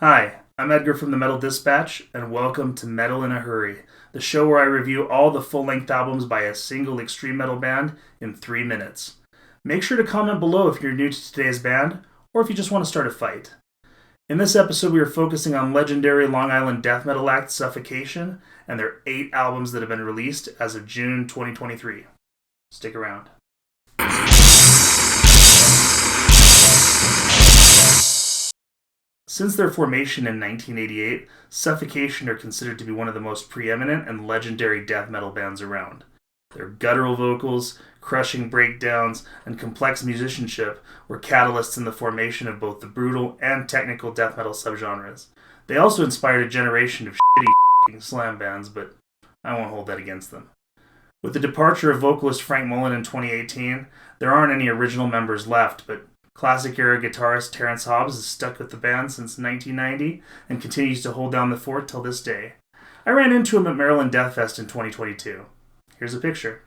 Hi, I'm Edgar from the Metal Dispatch, and welcome to Metal in a Hurry, the show where I review all the full-length albums by a single extreme metal band in 3 minutes. Make sure to comment below if you're new to today's band, or if you just want to start a fight. In this episode, we are focusing on legendary Long Island death metal act Suffocation, and their 8 albums that have been released as of June 2023. Stick around. Since their formation in 1988, Suffocation are considered to be one of the most preeminent and legendary death metal bands around. Their guttural vocals, crushing breakdowns, and complex musicianship were catalysts in the formation of both the brutal and technical death metal subgenres. They also inspired a generation of shitty slam bands, but I won't hold that against them. With the departure of vocalist Frank Mullen in 2018, there aren't any original members left, but classic-era guitarist Terrence Hobbs has stuck with the band since 1990 and continues to hold down the fort till this day. I ran into him at Maryland Death Fest in 2022. Here's a picture.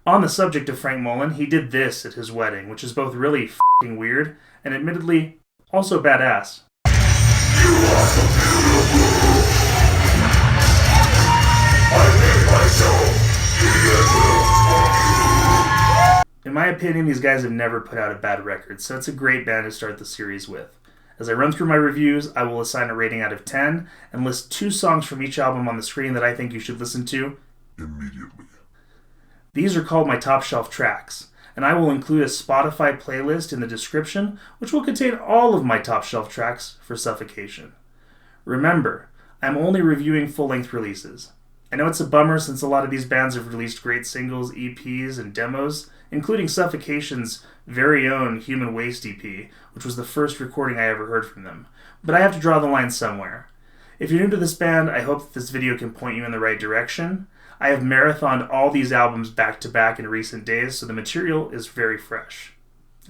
On the subject of Frank Mullen, he did this at his wedding, which is both really f***ing weird and admittedly also badass. You are so beautiful. I made myself In my opinion, these guys have never put out a bad record, so it's a great band to start the series with. As I run through my reviews, I will assign a rating out of 10 and list 2 songs from each album on the screen that I think you should listen to immediately. These are called my top shelf tracks, and I will include a Spotify playlist in the description, which will contain all of my top shelf tracks for Suffocation. Remember, I'm only reviewing full-length releases. I know it's a bummer since a lot of these bands have released great singles, EPs, and demos, including Suffocation's very own Human Waste EP, which was the first recording I ever heard from them. But I have to draw the line somewhere. If you're new to this band, I hope that this video can point you in the right direction. I have marathoned all these albums back to back in recent days, so the material is very fresh.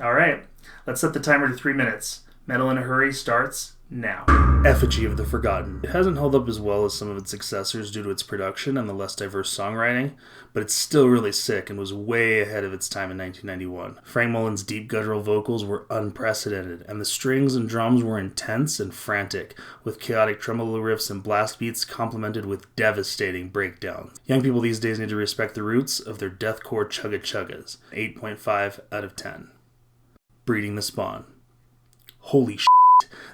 Alright, let's set the timer to 3 minutes. Metal in a Hurry starts now. Effigy of the Forgotten. It hasn't held up as well as some of its successors due to its production and the less diverse songwriting, but it's still really sick and was way ahead of its time in 1991. Frank Mullen's deep guttural vocals were unprecedented, and the strings and drums were intense and frantic, with chaotic tremolo riffs and blast beats complemented with devastating breakdowns. Young people these days need to respect the roots of their deathcore chugga-chuggas. 8.5 out of 10. Breeding the Spawn. Holy shit.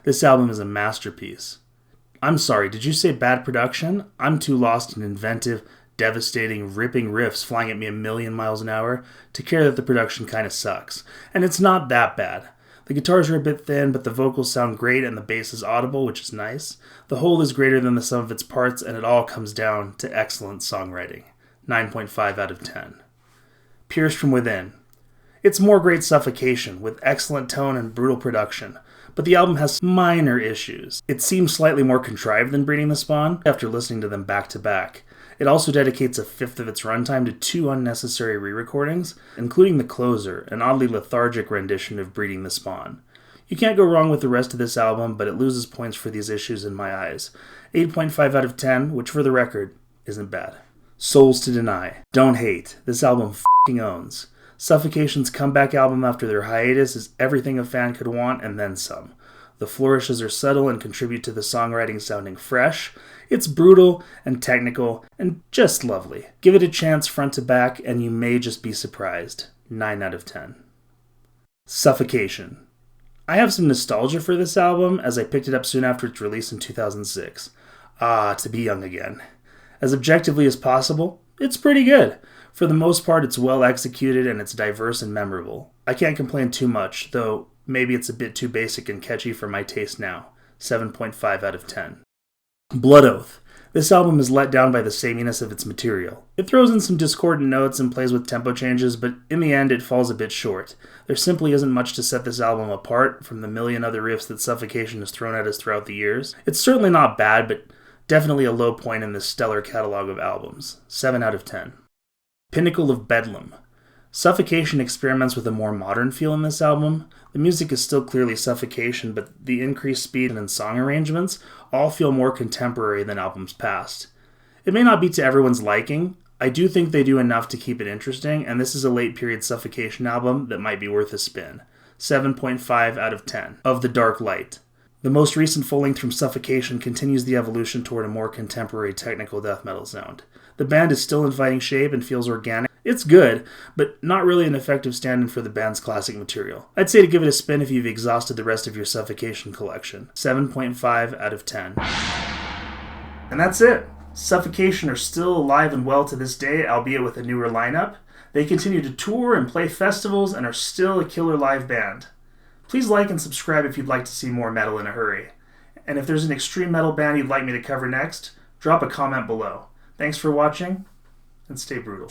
This album is a masterpiece. I'm sorry, did you say bad production? I'm too lost in inventive, devastating, ripping riffs flying at me a million miles an hour to care that the production kinda sucks. And it's not that bad. The guitars are a bit thin, but the vocals sound great and the bass is audible, which is nice. The whole is greater than the sum of its parts, and it all comes down to excellent songwriting. 9.5 out of 10. Pierced from Within. It's more great Suffocation, with excellent tone and brutal production. But the album has minor issues. It seems slightly more contrived than Breeding the Spawn after listening to them back to back. It also dedicates a fifth of its runtime to 2 unnecessary re-recordings, including the closer, an oddly lethargic rendition of Breeding the Spawn. You can't go wrong with the rest of this album, but it loses points for these issues in my eyes. 8.5 out of 10, which for the record, isn't bad. Souls to Deny. Don't hate. This album f***ing owns. Suffocation's comeback album after their hiatus is everything a fan could want and then some. The flourishes are subtle and contribute to the songwriting sounding fresh. It's brutal and technical and just lovely. Give it a chance front to back and you may just be surprised. 9 out of 10. Suffocation. I have some nostalgia for this album as I picked it up soon after its release in 2006. To be young again. As objectively as possible, it's pretty good. For the most part, it's well executed and it's diverse and memorable. I can't complain too much, though maybe it's a bit too basic and catchy for my taste now. 7.5 out of 10. Blood Oath. This album is let down by the sameness of its material. It throws in some discordant notes and plays with tempo changes, but in the end it falls a bit short. There simply isn't much to set this album apart from the million other riffs that Suffocation has thrown at us throughout the years. It's certainly not bad, but definitely a low point in this stellar catalog of albums. 7 out of 10. Pinnacle of Bedlam. Suffocation experiments with a more modern feel in this album. The music is still clearly Suffocation, but the increased speed and song arrangements all feel more contemporary than albums past. It may not be to everyone's liking. I do think they do enough to keep it interesting, and this is a late period Suffocation album that might be worth a spin. 7.5 out of 10. Of the Dark Light. The most recent full-length from Suffocation continues the evolution toward a more contemporary technical death metal sound. The band is still in fighting shape and feels organic. It's good, but not really an effective stand-in for the band's classic material. I'd say to give it a spin if you've exhausted the rest of your Suffocation collection. 7.5 out of 10. And that's it. Suffocation are still alive and well to this day, albeit with a newer lineup. They continue to tour and play festivals and are still a killer live band. Please like and subscribe if you'd like to see more metal in a hurry. And if there's an extreme metal band you'd like me to cover next, drop a comment below. Thanks for watching, and stay brutal.